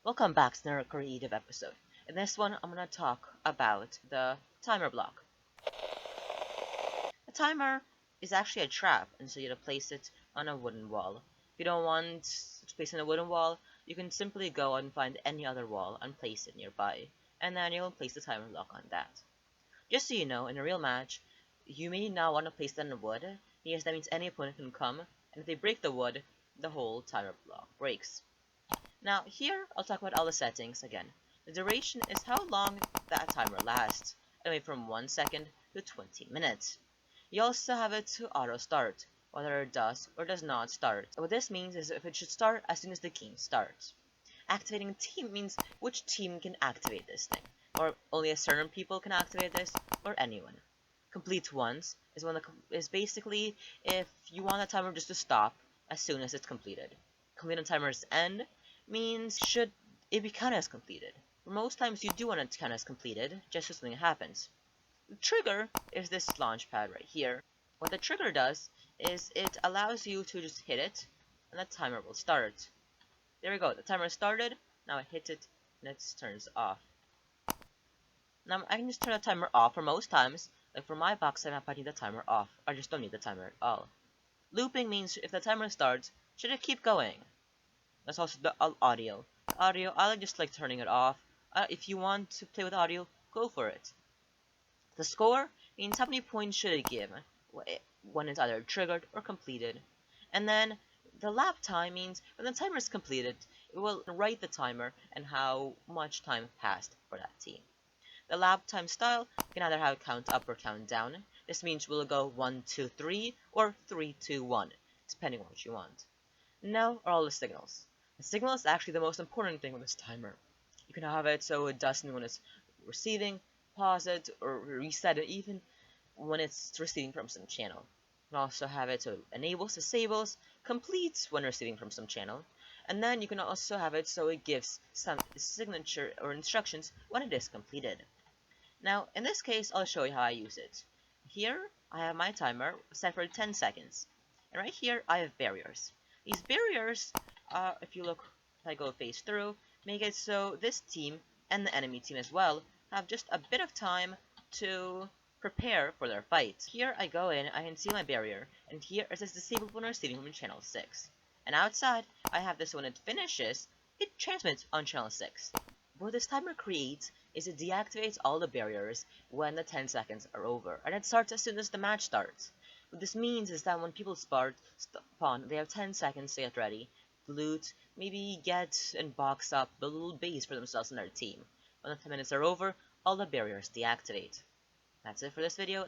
Welcome back to another creative episode. In this one, I'm going to talk about the timer block. A timer is actually a trap, and so you have to place it on a wooden wall. If you don't want to place it on a wooden wall, you can simply go and find any other wall and place it nearby, and then you'll place the timer block on that. Just so you know, in a real match, you may not want to place it on the wood, because that means any opponent can come, and if they break the wood, the whole timer block breaks. Now here, I'll talk about all the settings again. The duration is how long that timer lasts, anyway from 1 second to 20 minutes. You also have it to auto start, whether it does or does not start. What this means is if it should start as soon as the game starts. Activating team means which team can activate this thing, or only a certain people can activate this, or anyone. Complete once is basically if you want a timer just to stop as soon as it's completed. Complete on timer's end means should it be counted as completed. Most times you do want it to count as completed, just so something happens. The trigger is this launch pad right here. What the trigger does is it allows you to just hit it, and the timer will start. There we go, the timer started, now I hit it, and it turns off. Now I can just turn the timer off for most times, like for my box I'm not putting the timer off, I just don't need the timer at all. Looping means if the timer starts, should it keep going? That's also the audio. The audio, I just like turning it off. If you want to play with audio, go for it. The score means how many points should it give when it's either triggered or completed. And then the lap time means when the timer is completed, it will write the timer and how much time passed for that team. The lap time style can either have count up or count down. This means we'll go 1, 2, 3 or 3, 2, 1, depending on what you want. Now are all the signals. The signal is actually the most important thing with this timer. You can have it so it doesn't when it's receiving, pause it, or reset it even when it's receiving from some channel. You can also have it so it enables, disables, completes when receiving from some channel, and then you can also have it so it gives some signature or instructions when it is completed. Now, in this case, I'll show you how I use it. Here, I have my timer set for 10 seconds, and right here, I have barriers. These barriers, if you look, if I go face through, make it so this team and the enemy team as well have just a bit of time to prepare for their fight. Here I go in, I can see my barrier, and here it says disabled when receiving from channel 6. And outside, I have this when it finishes, it transmits on channel 6. What this timer creates is it deactivates all the barriers when the 10 seconds are over, and it starts as soon as the match starts. What this means is that when people spawn, they have 10 seconds to get ready, loot, maybe get and box up a little base for themselves and their team. When the 10 minutes are over, all the barriers deactivate. That's it for this video.